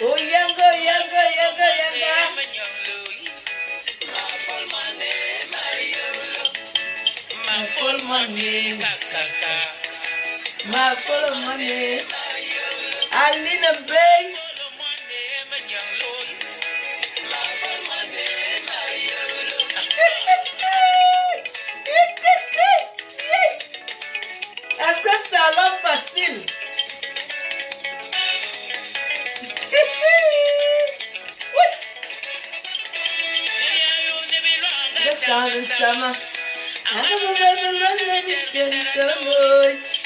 Oh, yanga, yanga, yanga, yanga. My full money, my full money. Alina Bay. Est-ce que c'est alors facile?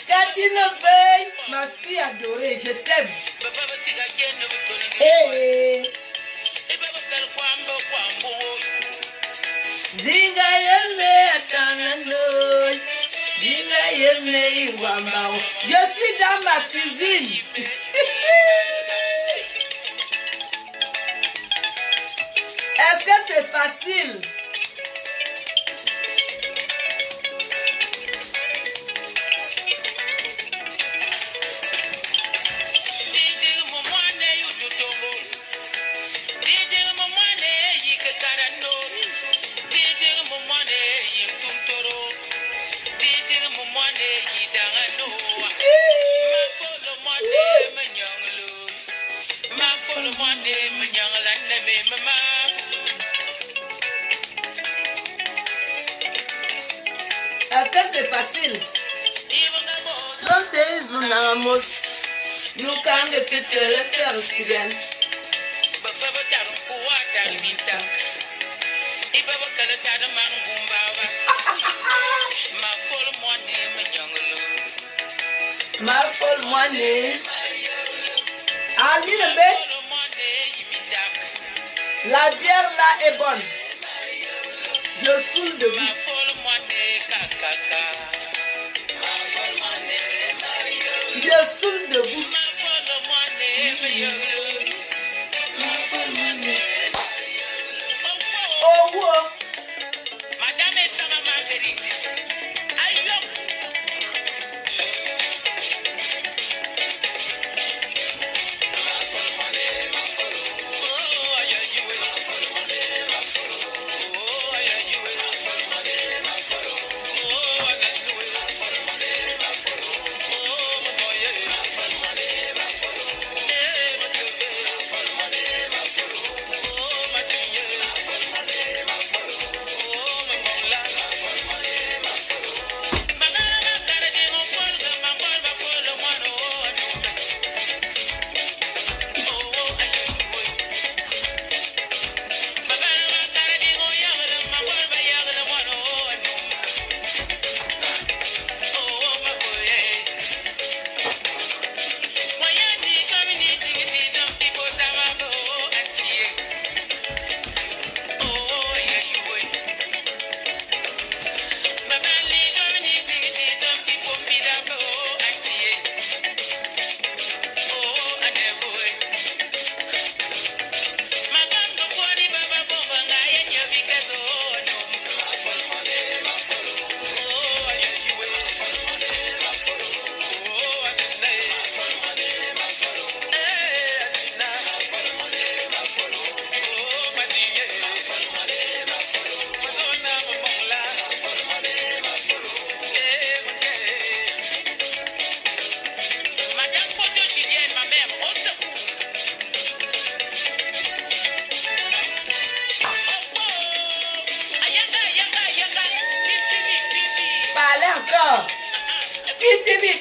Katina Bay, ma fille adorée, je t'aime. Hey. Dinga yeme atanano, dinga yeme iwambao. Je suis dans ma cuisine. Est-ce que c'est facile? Est-ce que c'est facile? Don't there is one almost. You can't get it to the terrace again. My full money. Aline B. La bière là est bonne. Je saoule debout. Je saoule debout. Oh, wow. Madame et Sama Marguerite. Aïe.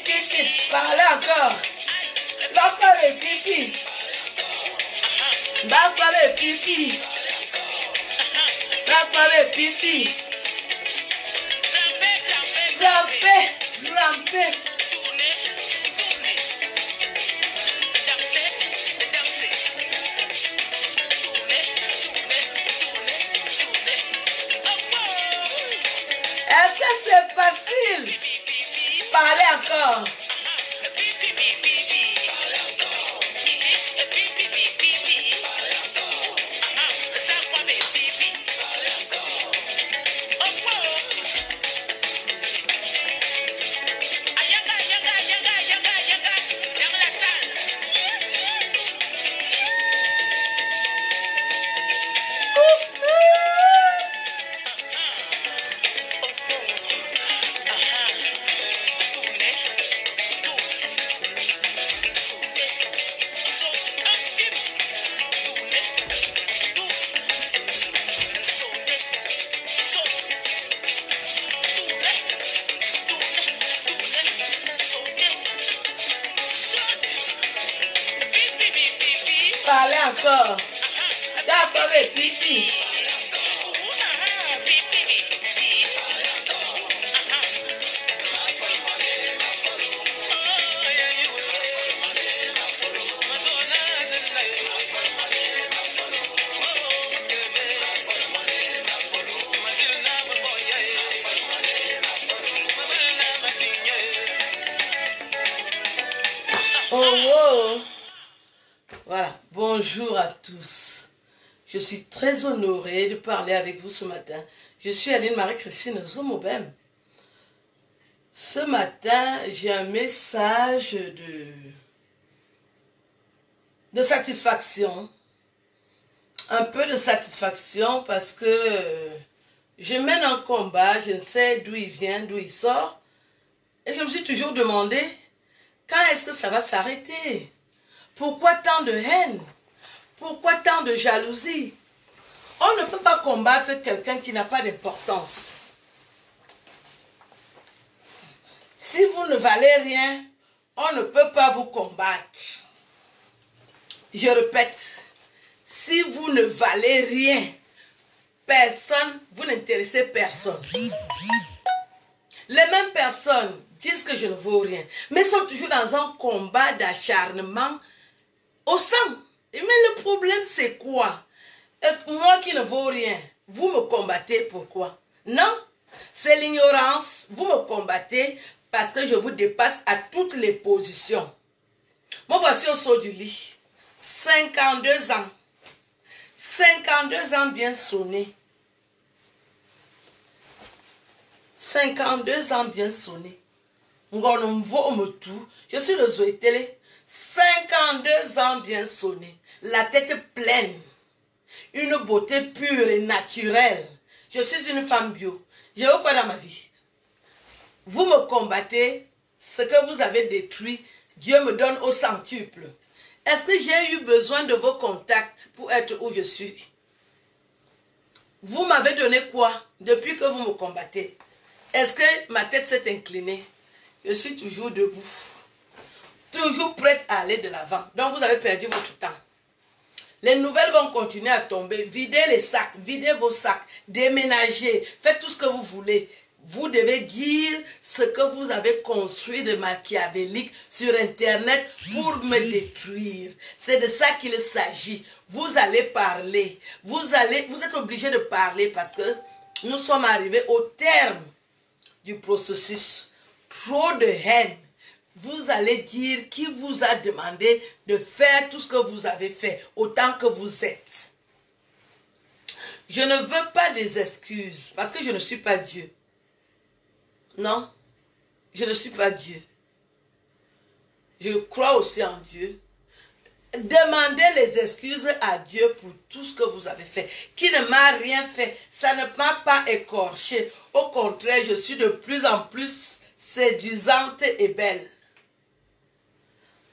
Kiti, parlez encore. Papa avec pipi. Papa avec pipi. Papa avec pipi. Ramper. Est-ce que c'est facile? Parlez encore. Parlez encore. D'accord, mais pipi. Oh, voilà, bonjour à tous. Je suis très honorée de parler avec vous ce matin. Je suis Aline Marie-Christine Zomobem. Ce matin, j'ai un message de satisfaction. Un peu de satisfaction parce que je mène un combat, je ne sais d'où il vient, d'où il sort. Et je me suis toujours demandé, quand est-ce que ça va s'arrêter? Pourquoi tant de haine? Pourquoi tant de jalousie? On ne peut pas combattre quelqu'un qui n'a pas d'importance. Si vous ne valez rien, on ne peut pas vous combattre. Je répète, si vous ne valez rien, personne, vous n'intéressez personne. Les mêmes personnes disent que je ne vaux rien, mais sont toujours dans un combat d'acharnement au sang. Mais le problème, c'est quoi? Moi qui ne vaux rien, vous me combattez, pourquoi? Non, c'est l'ignorance. Vous me combattez parce que je vous dépasse à toutes les positions. Moi, voici au saut du lit. 52 ans. 52 ans bien sonnés. 52 ans bien sonnés. Je suis le Zoétélé. 52 ans bien sonnés. La tête pleine. Une beauté pure et naturelle. Je suis une femme bio. J'ai eu quoi dans ma vie? Vous me combattez. Ce que vous avez détruit, Dieu me donne au centuple. Est-ce que j'ai eu besoin de vos contacts pour être où je suis? Vous m'avez donné quoi depuis que vous me combattez? Est-ce que ma tête s'est inclinée? Je suis toujours debout. Toujours prête à aller de l'avant. Donc vous avez perdu votre temps. Les nouvelles vont continuer à tomber. Videz les sacs, videz vos sacs, déménagez, faites tout ce que vous voulez. Vous devez dire ce que vous avez construit de machiavélique sur Internet pour me détruire. C'est de ça qu'il s'agit. Vous allez parler. Vous êtes obligé de parler parce que nous sommes arrivés au terme du processus. Trop de haine. Vous allez dire qui vous a demandé de faire tout ce que vous avez fait, autant que vous êtes. Je ne veux pas des excuses, parce que je ne suis pas Dieu. Non, je ne suis pas Dieu. Je crois aussi en Dieu. Demandez les excuses à Dieu pour tout ce que vous avez fait, qui ne m'a rien fait. Ça ne m'a pas écorché. Au contraire, je suis de plus en plus séduisante et belle.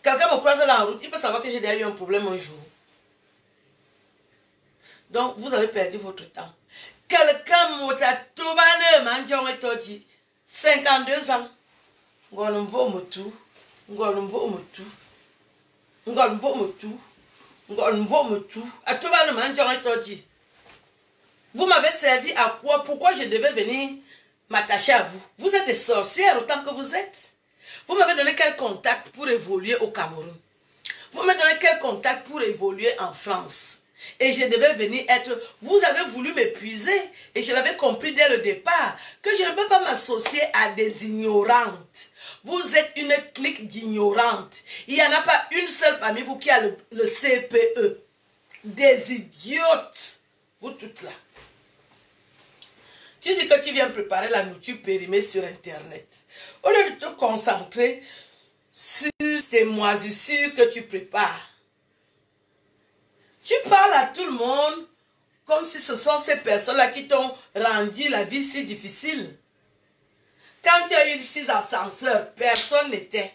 Quelqu'un me croise dans la route, il peut savoir que j'ai déjà eu un problème un jour. Donc, vous avez perdu votre temps. Quelqu'un m'a dit 52 ans. Vous m'avez servi à quoi? Pourquoi je devais venir m'attacher à vous? Vous êtes des sorcières autant que vous êtes. Vous m'avez donné quel contact pour évoluer au Cameroun? Vous m'avez donné quel contact pour évoluer en France? Et je devais venir être... Vous avez voulu m'épuiser et je l'avais compris dès le départ que je ne peux pas m'associer à des ignorantes. Vous êtes une clique d'ignorantes. Il n'y en a pas une seule parmi vous qui a le CPE. Des idiotes. Vous toutes là. Tu dis que tu viens préparer la nourriture périmée sur Internet. Au lieu de te concentrer sur tes moisissures que tu prépares, tu parles à tout le monde comme si ce sont ces personnes-là qui t'ont rendu la vie si difficile. Quand tu as eu 6 ascenseurs, personne n'était.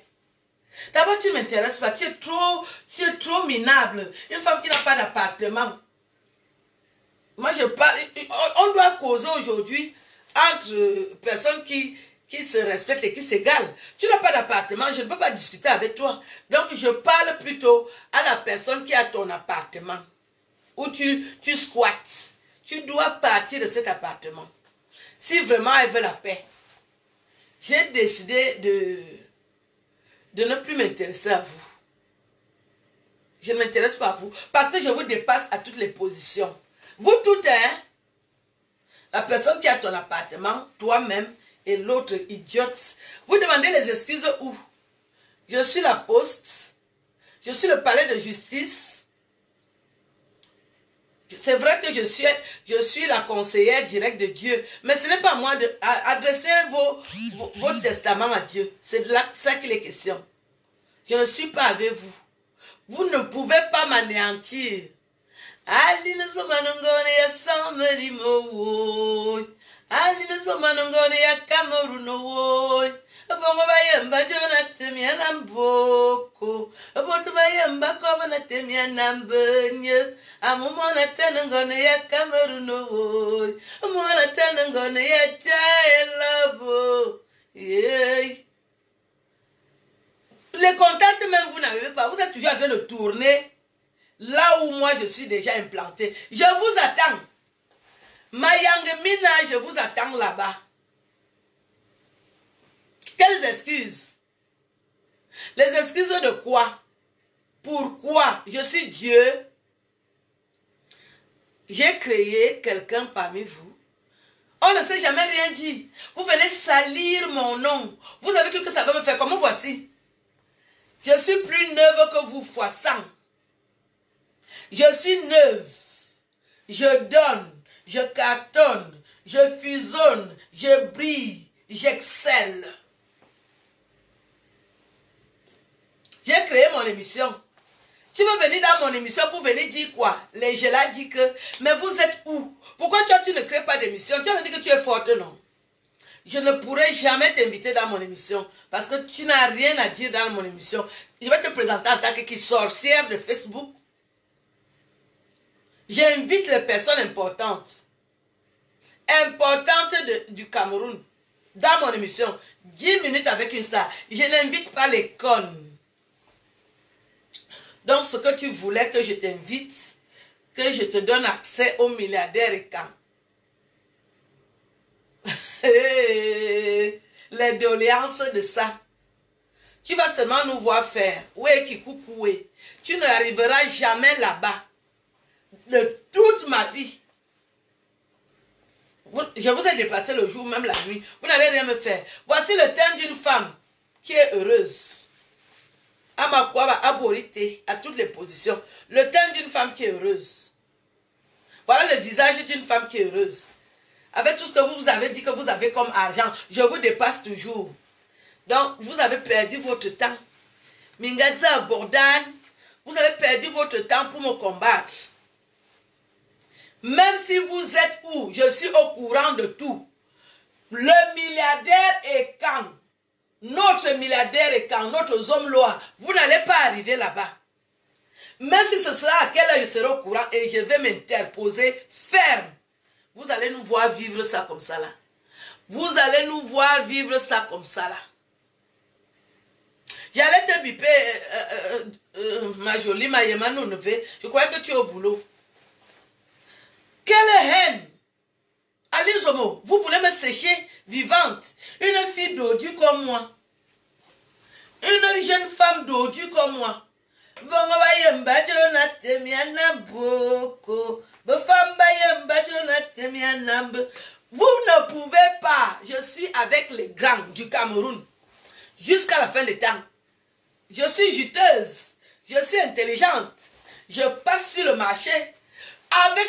D'abord, tu ne m'intéresses pas. Tu es trop minable. Une femme qui n'a pas d'appartement. Moi, je parle. On doit causer aujourd'hui entre personnes qui qui se respectent et qui s'égalent. Tu n'as pas d'appartement, je ne peux pas discuter avec toi. Donc, je parle plutôt à la personne qui a ton appartement, où tu squattes. Tu dois partir de cet appartement. Si vraiment elle veut la paix. J'ai décidé de ne plus m'intéresser à vous. Je ne m'intéresse pas à vous, parce que je vous dépasse à toutes les positions. Vous toutes, hein? La personne qui a ton appartement, toi-même, et l'autre idiote, vous demandez les excuses où? Je suis la poste, je suis le palais de justice. C'est vrai que je suis la conseillère directe de Dieu, mais ce n'est pas moi d'adresser vos testaments à Dieu. C'est de ça qu'il est question. Je ne suis pas avec vous. Vous ne pouvez pas m'anéantir. Ali no somanongone ya samedi mo. Ali no somanongone ya Cameroun wo. Bongo bayemba jona temia namboko. Boto bayemba ko na temia nambenye. Amumona tenongone ya Cameroun wo. Amumona tenongone ya Jaelabo. Yeah. Les contacts même vous n'avez pas. Vous êtes toujours en train de tourner là où moi je suis déjà implanté. Je vous attends. Mayang Mina, je vous attends là-bas. Quelles excuses? Les excuses de quoi? Pourquoi? Je suis Dieu. J'ai créé quelqu'un parmi vous. On ne sait jamais rien dire. Vous venez salir mon nom. Vous avez cru que ça va me faire comment? Voici. Je suis plus neuve que vous fois 100. Je suis neuve. Je donne. Je cartonne. Je fusionne. Je brille. J'excelle. J'ai créé mon émission. Tu veux venir dans mon émission pour venir dire quoi? Les Gélas disent que, mais vous êtes où? Pourquoi tu ne crées pas d'émission? Tu veux dire que tu es forte, non? Je ne pourrai jamais t'inviter dans mon émission parce que tu n'as rien à dire dans mon émission. Je vais te présenter en tant que sorcière de Facebook. J'invite les personnes importantes du Cameroun dans mon émission. 10 minutes avec une star. Je n'invite pas les connes. Donc ce que tu voulais que je t'invite, que je te donne accès aux milliardaires et quand. Les doléances de ça. Tu vas seulement nous voir faire. Ouais, qui coucoué. Tu n'arriveras jamais là-bas. De toute ma vie. Je vous ai dépassé le jour, même la nuit. Vous n'allez rien me faire. Voici le teint d'une femme qui est heureuse. À ma quoi, à Borité, à toutes les positions. Le teint d'une femme qui est heureuse. Voilà le visage d'une femme qui est heureuse. Avec tout ce que vous avez dit que vous avez comme argent, je vous dépasse toujours. Donc, vous avez perdu votre temps. Mingadza Bordan, vous avez perdu votre temps pour me combattre. Même si vous êtes où, je suis au courant de tout. Le milliardaire est quand? Notre milliardaire est quand? Notre homme loi. Vous n'allez pas arriver là-bas. Même si ce sera à quelle heure je serai au courant et je vais m'interposer ferme. Vous allez nous voir vivre ça comme ça là. Vous allez nous voir vivre ça comme ça là. J'allais te biper, ma jolie Mayema Nouneve. Je croyais que tu es au boulot. Quelle haine! Aline Zomo, vous voulez me sécher vivante. Une fille dodue comme moi. Une jeune femme dodue comme moi. Vous ne pouvez pas. Je suis avec les grands du Cameroun. Jusqu'à la fin des temps. Je suis juteuse. Je suis intelligente. Je passe sur le marché. Avec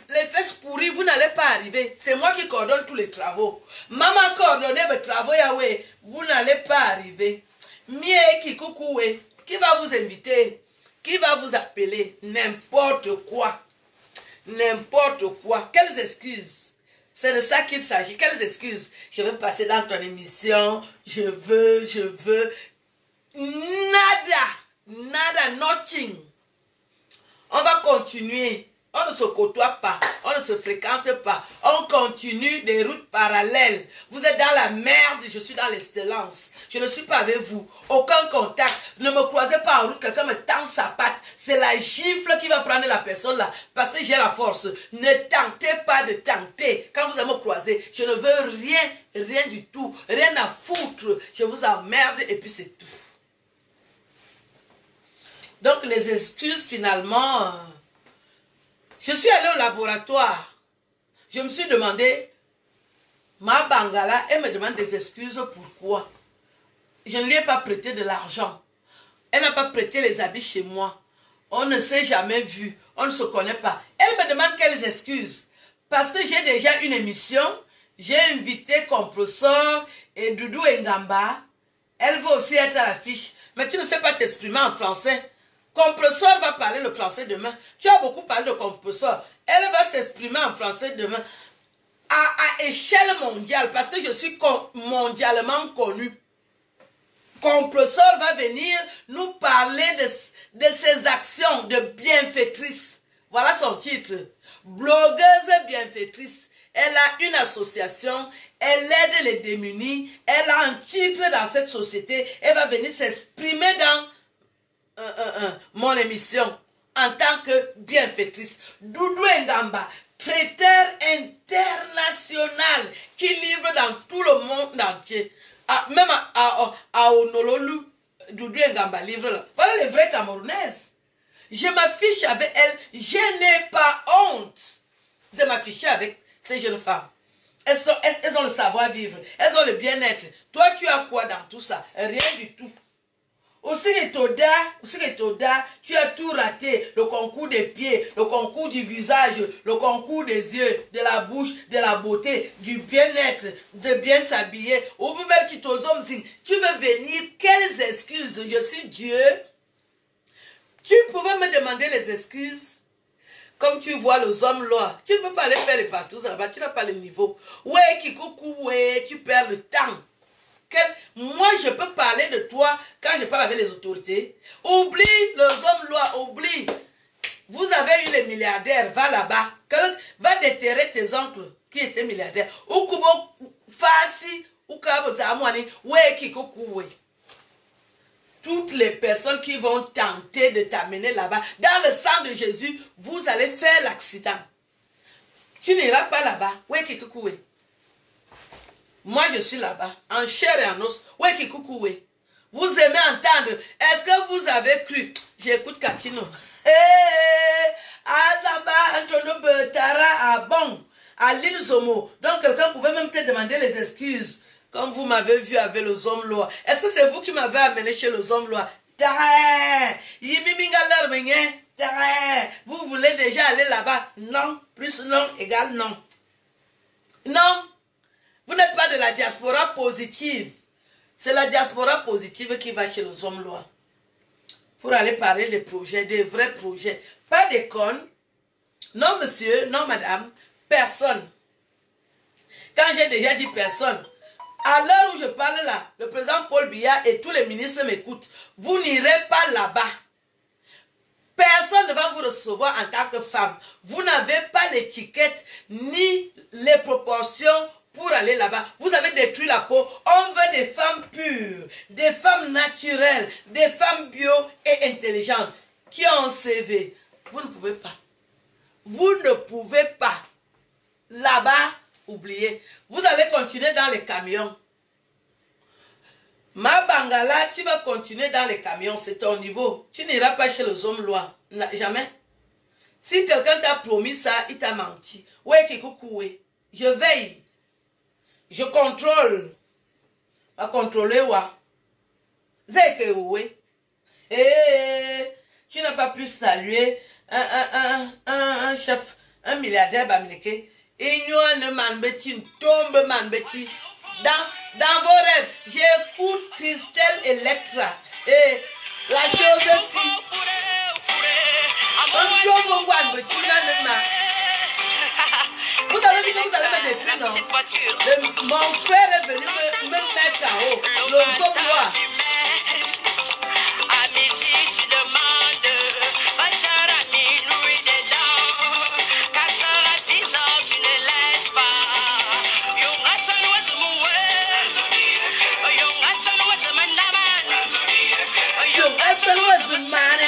les fesses pourries, vous n'allez pas arriver. C'est moi qui coordonne tous les travaux. Maman coordonne mes travaux, Yahweh. Vous n'allez pas arriver. Mie Kikoukoué. Qui va vous inviter? Qui va vous appeler? N'importe quoi. N'importe quoi. Quelles excuses? C'est de ça qu'il s'agit. Quelles excuses? Je veux passer dans ton émission. Je veux. Nada. Nada, nothing. On va continuer. On ne se côtoie pas. On ne se fréquente pas. On On continue des routes parallèles. Vous êtes dans la merde, je suis dans l'excellence. Je ne suis pas avec vous. Aucun contact. Ne me croisez pas en route, quelqu'un me tend sa patte. C'est la gifle qui va prendre la personne là. Parce que j'ai la force. Ne tentez pas de tenter. Quand vous allez me croiser, je ne veux rien du tout. Rien à foutre. Je vous emmerde et puis c'est tout. Donc les excuses finalement... Je suis allée au laboratoire. Je me suis demandé, ma Bangala, elle me demande des excuses, pourquoi? Je ne lui ai pas prêté de l'argent. Elle n'a pas prêté les habits chez moi. On ne s'est jamais vu. On ne se connaît pas. Elle me demande quelles excuses. Parce que j'ai déjà une émission. J'ai invité Compressor et Doudou Ngamba. Elle veut aussi être à l'affiche. Mais tu ne sais pas t'exprimer en français. Compressor va parler le français demain. Tu as beaucoup parlé de Compressor. Elle va s'exprimer en français demain. À échelle mondiale. Parce que je suis mondialement connu. Compressor va venir nous parler de ses actions de bienfaitrice. Voilà son titre. Blogueuse bienfaitrice. Elle a une association. Elle aide les démunis. Elle a un titre dans cette société. Elle va venir s'exprimer dans mon émission en tant que bienfaitrice. Doudou Ngamba, traiteur international qui livre dans tout le monde entier. Même à Honolulu, Doudou Ngamba livre là. Voilà les vraies Camerounaises. Je m'affiche avec elles. Je n'ai pas honte de m'afficher avec ces jeunes femmes. Elles ont le savoir-vivre. Elles ont le bien-être. Toi, tu as quoi dans tout ça? Rien du tout. Aussi Toda, tu as tout raté. Le concours des pieds, le concours du visage, le concours des yeux, de la bouche, de la beauté, du bien-être, de bien s'habiller. Tu veux venir, quelles excuses? Je suis Dieu. Tu pouvais me demander les excuses. Comme tu vois les hommes là, tu ne peux pas aller faire les partout là-bas, tu n'as pas le niveau. Ouais, Kikoukou, ouais, tu perds le temps. Moi, je peux parler de toi quand je parle avec les autorités. Oublie les hommes lois, oublie. Vous avez eu les milliardaires, va là-bas. Va déterrer tes oncles qui étaient milliardaires. Ou Kubo Fassi, ou Kabo Zamouani, ouais, Kikokou, ouais. Toutes les personnes qui vont tenter de t'amener là-bas, dans le sang de Jésus, vous allez faire l'accident. Tu n'iras pas là-bas. Ouais, Kikokou, ouais. Moi, je suis là-bas, en chair et en os. Ouais, Kikoukou, ouais. Vous aimez entendre. Est-ce que vous avez cru? J'écoute Katino. Azamba, Antonio Betara, à Bon, à l'île Zomo. Donc, quelqu'un pouvait même te demander les excuses. Comme vous m'avez vu avec les hommes lois. Est-ce que c'est vous qui m'avez amené chez les hommes lois? Vous voulez déjà aller là-bas? Non. Plus non égale non. Non. Vous n'êtes pas de la diaspora positive. C'est la diaspora positive qui va chez les hommes lois. Pour aller parler des projets, des vrais projets. Pas des connes. Non monsieur, non madame. Personne. Quand j'ai déjà dit personne, à l'heure où je parle là, le président Paul Biya et tous les ministres m'écoutent. Vous n'irez pas là-bas. Personne ne va vous recevoir en tant que femme. Vous n'avez pas l'étiquette ni les proportions pour aller là-bas. Vous avez détruit la peau. On veut des femmes pures, des femmes naturelles, des femmes bio et intelligentes qui ont un CV. Vous ne pouvez pas. Vous ne pouvez pas. Là-bas, oubliez. Vous allez continuer dans les camions. Ma Bangala, tu vas continuer dans les camions, c'est ton niveau. Tu n'iras pas chez les hommes lois. Jamais. Si quelqu'un t'a promis ça, il t'a menti. Ouais, Kikoukou, ouais. Je veille. Je contrôle. Va contrôler, wa. Zeke, ouais. Tu n'as pas pu saluer un chef, un milliardaire bamileke. Ignoine manbeti, tombe manbeti. Dans vos rêves, j'écoute Christelle Electra. Et la chose aussi. Vous avez dit que vous allez me détruire, non? Mon frère est venu me mettre en haut. Le Zobois. À midi, tu demandes, va t'en ramener, nous dedans. 4 heures à 6 heures, tu ne laisses pas. son was the man,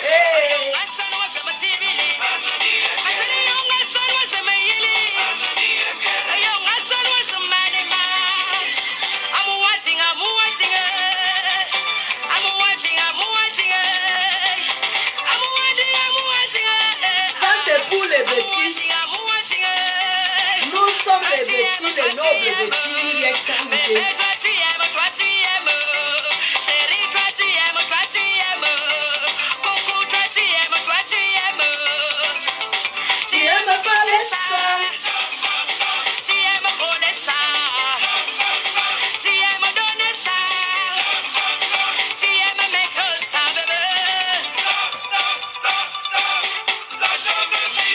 hey. My son was a material. I said a young son was a mayili. A young son was a man. I'm watching. I'm watching. I'm watching. I'm watching. I'm watching. I'm watching. Ça c'est pour les bêtises. Nous sommes les bêtises, les nobles bêtises, les qualités. Tu aimes pas les femmes. Tu aimes voler ça. Tu aimes donner ça. Tu aimes mettre ça, bébé. La chose aussi.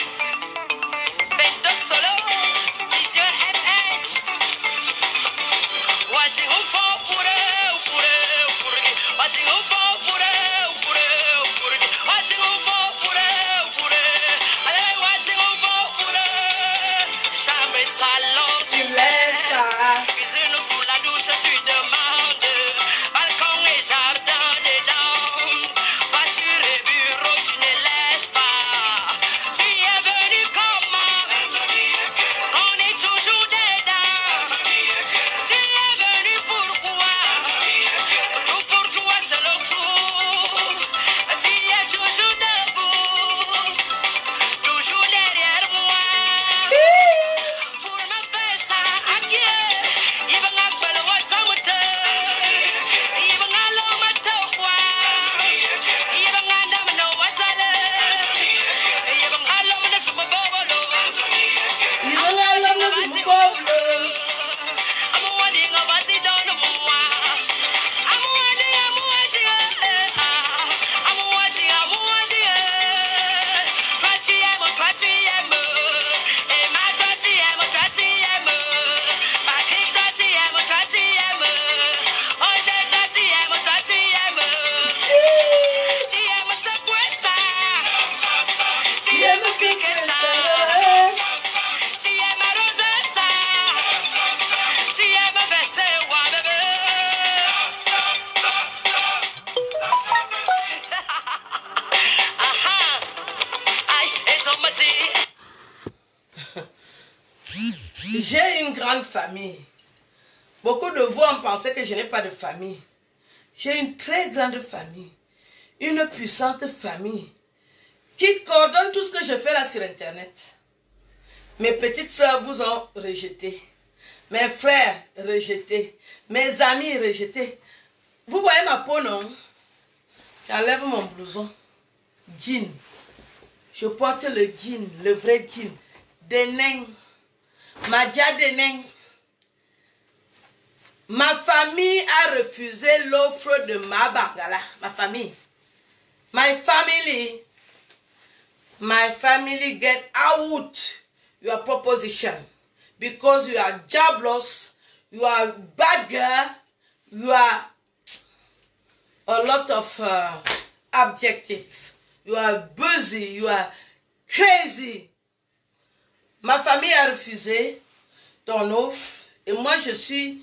Vento solo, studio MS. Watching who fall for it. Watching who fall for it. Watching who fall for it. Allez, watching who fall for it. Chambre, salon, Tu laisses ça. cuisine sous la douche, tu demandes. Balcon et jardin dedans. Voiture et bureau, tu ne laisses pas. Tu es venu comment? On est toujours dedans. Tu es venu pourquoi? Tout pour toi, c'est le jour. Tu es toujours debout. Toujours derrière moi. Pour me faire ça, à qui? Il va m'appeler Watsamute. Il va m'allumer quoi? Il va m'adamner Watsale. Il va m'allumer ce bobolo. Il veut aller dans le peuple. I'm wanting a basi don moi. I'm wanting. I'm wanting. Troisième. Et ma troisième. Patrick troisième. Oh, j'ai troisième. Tu aimes ce quoi ça? Tu aimes piquer ça? Tu aimes arroser ça? Tu aimes verser wa bébé? Aha! Aïe, et ton petit. J'ai une grande famille. Beaucoup de vous ont pensé que je n'ai pas de famille. J'ai une très grande famille. Une puissante famille qui coordonne tout ce que je fais là sur Internet. Mes petites soeurs vous ont rejeté. Mes frères rejetés. Mes amis rejetés. Vous voyez ma peau, non? J'enlève mon blouson. Jean. Je porte le jean, le vrai jean. Des nains. Madia des nains. Ma famille a refusé l'offre de ma Bangala. Ma famille. My family get out your proposition. Because you are jobless, you are bad girl, you are a lot of adjectives. You are busy, you are crazy. Ma famille a refusé ton offre et moi je suis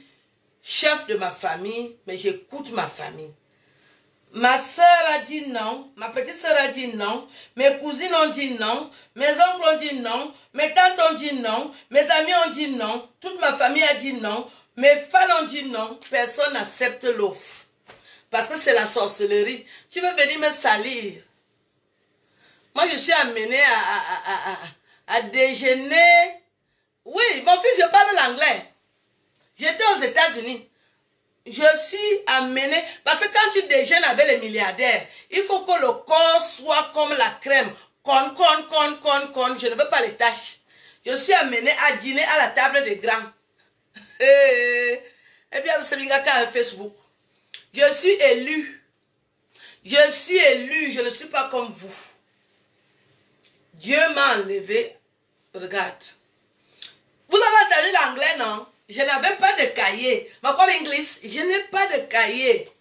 chef de ma famille, mais j'écoute ma famille. Ma soeur a dit non, ma petite soeur a dit non, mes cousines ont dit non, mes oncles ont dit non, mes tantes ont dit non, mes amis ont dit non, toute ma famille a dit non, mes fans ont dit non, personne n'accepte l'offre. Parce que c'est la sorcellerie. Tu veux venir me salir. Moi je suis amenée à déjeuner. Oui, mon fils, je parle l'anglais. J'étais aux États-Unis. Je suis amenée, parce que quand tu déjeunes avec les milliardaires, il faut que le corps soit comme la crème. Con, je ne veux pas les tâches. Je suis amenée à dîner à la table des grands. Eh bien, c'est un Facebook. Je suis élu. Je ne suis pas comme vous. Dieu m'a enlevé. Regarde. Vous avez entendu l'anglais, non? Je n'avais pas de cahier. Mais comme English, je n'ai pas de cahier.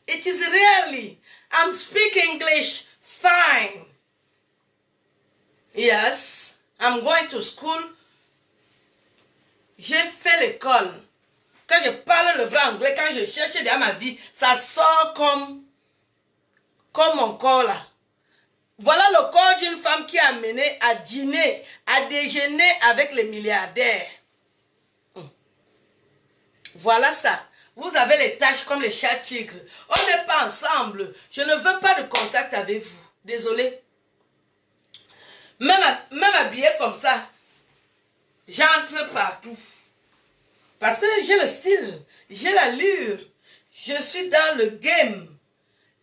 It is really. I'm speaking English fine. Yes, I'm going to school. J'ai fait l'école. Quand je parle le vrai anglais, quand je cherche dans ma vie, ça sort comme comme mon corps là. Voilà le corps d'une femme qui est amenée à dîner, à déjeuner avec les milliardaires. Voilà ça. Vous avez les tâches comme les chats tigres. On n'est pas ensemble. Je ne veux pas de contact avec vous. Désolé. Même habillé comme ça, j'entre partout. Parce que j'ai le style, j'ai l'allure. Je suis dans le game.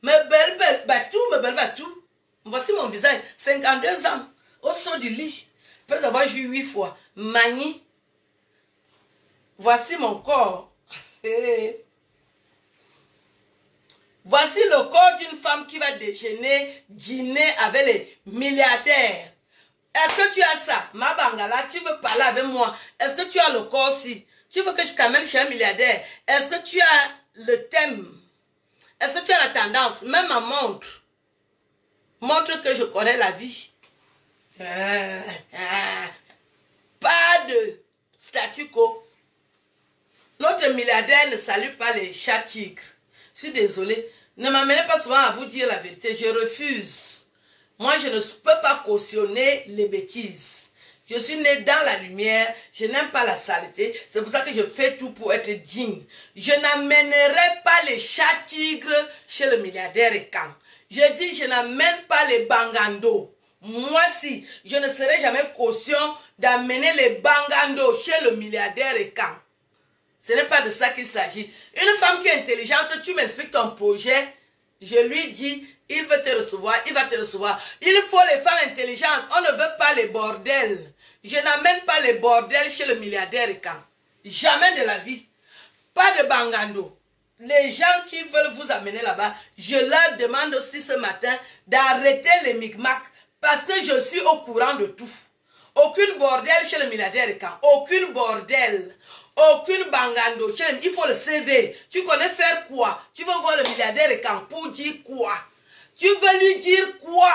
Me belle batou. Voici mon visage, 52 ans, au saut du lit. Après avoir joué 8 fois. Mani. Voici mon corps. Voici le corps d'une femme qui va déjeuner, dîner avec les milliardaires. Est-ce que tu as ça? Ma bangala, tu veux parler avec moi? Est-ce que tu as le corps-ci? Tu veux que je t'amène chez un milliardaire? Est-ce que tu as le thème? Est-ce que tu as la tendance? Même ma montre. Montre que je connais la vie. Pas de statu quo. Notre milliardaire ne salue pas les chats tigres. Je suis désolée. Ne m'amenez pas souvent à vous dire la vérité. Je refuse. Moi, je ne peux pas cautionner les bêtises. Je suis née dans la lumière. Je n'aime pas la saleté. C'est pour ça que je fais tout pour être digne. Je n'amènerai pas les chats tigres chez le milliardaire Ekan. Je dis, je n'amène pas les bangandos. Moi, si, je ne serai jamais caution d'amener les bangandos chez le milliardaire Ekan. Ce n'est pas de ça qu'il s'agit. Une femme qui est intelligente, tu m'expliques ton projet, je lui dis, il veut te recevoir, il va te recevoir. Il faut les femmes intelligentes, on ne veut pas les bordels. Je n'amène pas les bordels chez le milliardaire Ekan. Jamais de la vie. Pas de bangando. Les gens qui veulent vous amener là-bas, je leur demande aussi ce matin d'arrêter les micmacs parce que je suis au courant de tout. Aucune bordel chez le milliardaire Ekan. Aucune bordel. Aucune bangando. Il faut le CV. Tu connais faire quoi? Tu veux voir le milliardaire Ekan pour dire quoi? Tu veux lui dire quoi?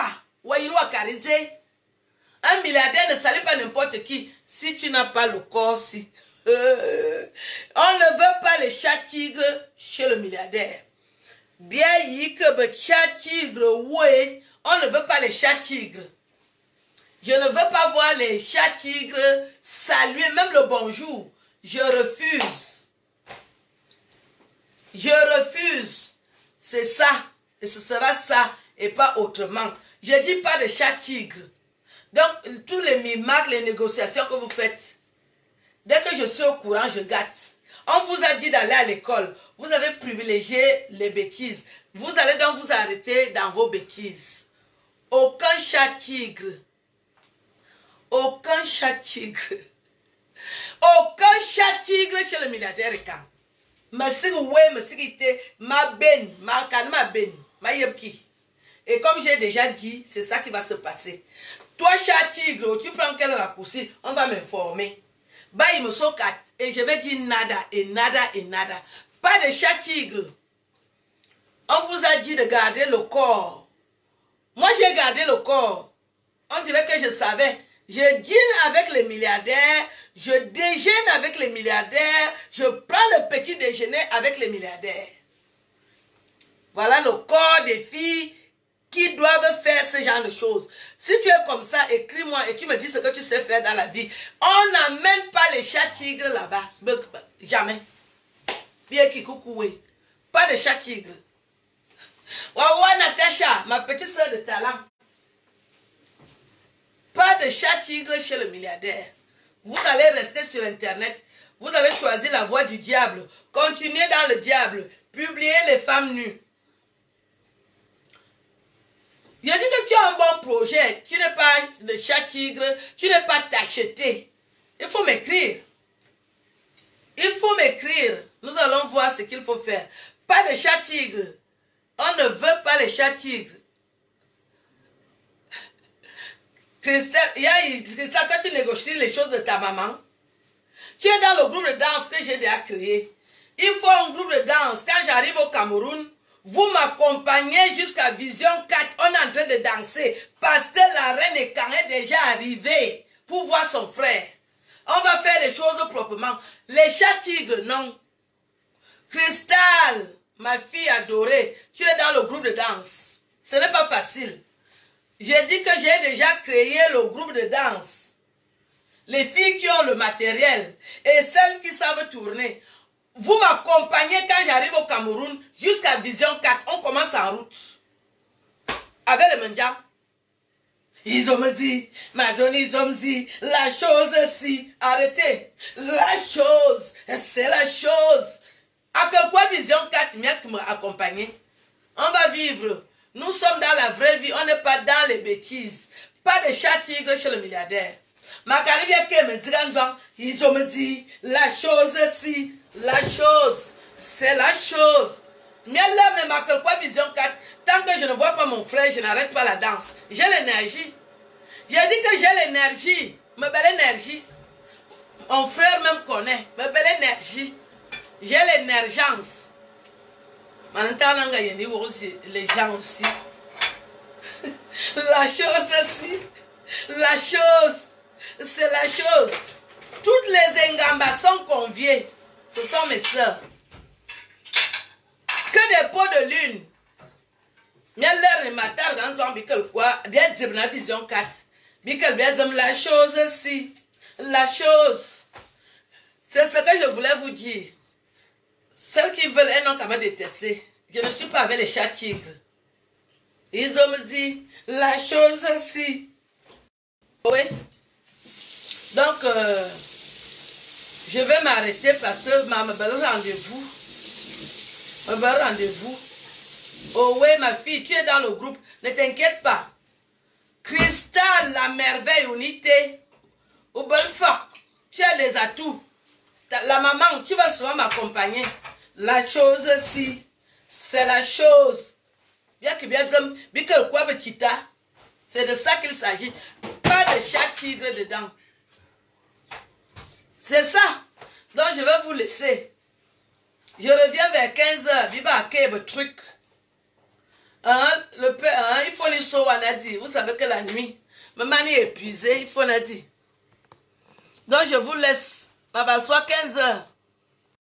Un milliardaire ne salue pas n'importe qui si tu n'as pas le corps si. On ne veut pas les chats tigres chez le milliardaire. Bien que chat tigre, oui, on ne veut pas les chats tigres. Je ne veux pas voir les chats tigres saluer, même le bonjour. Je refuse. Je refuse. C'est ça. Et ce sera ça. Et pas autrement. Je ne dis pas de chat tigre. Donc, tous les mimacs, les négociations que vous faites, dès que je suis au courant, je gâte. On vous a dit d'aller à l'école. Vous avez privilégié les bêtises. Vous allez donc vous arrêter dans vos bêtises. Aucun chat tigre. Aucun chat tigre. Aucun chat tigre chez le milliardaire Ekan. Et comme j'ai déjà dit, c'est ça qui va se passer. Toi, chat tigre, tu prends quel raccourci, on va m'informer. Bah, il me sont 4 et je vais dire nada et nada et nada. Pas de chat tigre. On vous a dit de garder le corps. Moi, j'ai gardé le corps. On dirait que je savais. Je dîne avec les milliardaires, je déjeune avec les milliardaires, je prends le petit déjeuner avec les milliardaires. Voilà le corps des filles qui doivent faire ce genre de choses. Si tu es comme ça, écris-moi et tu me dis ce que tu sais faire dans la vie. On n'amène pas les chats tigres là-bas. Jamais. Bien qui coucoué. Pas de chat tigre. Waouh, Natacha, ma petite soeur de talent. Pas de chat tigre chez le milliardaire. Vous allez rester sur Internet. Vous avez choisi la voie du diable. Continuez dans le diable. Publiez les femmes nues. Je dis que tu as un bon projet. Tu n'es pas de chat tigre. Tu n'es pas tacheté. Il faut m'écrire. Il faut m'écrire. Nous allons voir ce qu'il faut faire. Pas de chat tigre. On ne veut pas les chats tigres. Christelle, toi tu négocies les choses de ta maman. Tu es dans le groupe de danse que j'ai déjà créé. Il faut un groupe de danse. Quand j'arrive au Cameroun, vous m'accompagnez jusqu'à Vision 4. On est en train de danser parce que la reine Ekan est déjà arrivée pour voir son frère. On va faire les choses proprement. Les chats tigres, non. Christelle, ma fille adorée, tu es dans le groupe de danse. Ce n'est pas facile. J'ai dit que j'ai déjà créé le groupe de danse. Les filles qui ont le matériel et celles qui savent tourner. Vous m'accompagnez quand j'arrive au Cameroun jusqu'à Vision 4. On commence en route. Avec les mendiants. Ils ont dit, ma zone, ils ont dit, la chose si. Arrêtez. La chose, c'est la chose. À quel point Vision 4 m'accompagner? On va vivre. Nous sommes dans la vraie vie. On n'est pas dans les bêtises. Pas de chat tigre chez le milliardaire. Ma carrière qui me dit, ils ont dit, la chose si. La chose, c'est la chose. Mais l'homme ne marque pas Vision 4. Tant que je ne vois pas mon frère, je n'arrête pas la danse. J'ai l'énergie. J'ai dit que j'ai l'énergie. Ma belle énergie. Mon frère même connaît. Ma belle énergie. J'ai l'émergence. Maintenant, les gens aussi. La chose aussi. La chose. C'est la chose. Toutes les Ngamba sont conviées. Ce sont mes soeurs. Que des pots de lune. Bien l'heure le matin, quand on dit quoi, bien dire la Vision 4. Bien la chose aussi. La chose. C'est ce que je voulais vous dire. Celles qui veulent un nom qu'à me détester. Je ne suis pas avec les chats tigres. Ils ont dit la chose aussi. Oui. Donc, je vais m'arrêter parce que ma belle rendez-vous. Ma belle rendez-vous. Oh oui, ma fille, tu es dans le groupe. Ne t'inquiète pas. Cristal, la merveille, unité. Au bon fort. Tu as les atouts. La maman, tu vas souvent m'accompagner. La chose si. C'est la chose. Bien que bien que quoi petita. C'est de ça qu'il s'agit. Pas de chat tigre dedans. C'est ça. Donc je vais vous laisser. Je reviens vers 15h. Viva quel truc. Il faut les sauver, on a dit. Vous savez que la nuit, maman est épuisée, il faut la dire. Donc je vous laisse. Baba, soit 15h.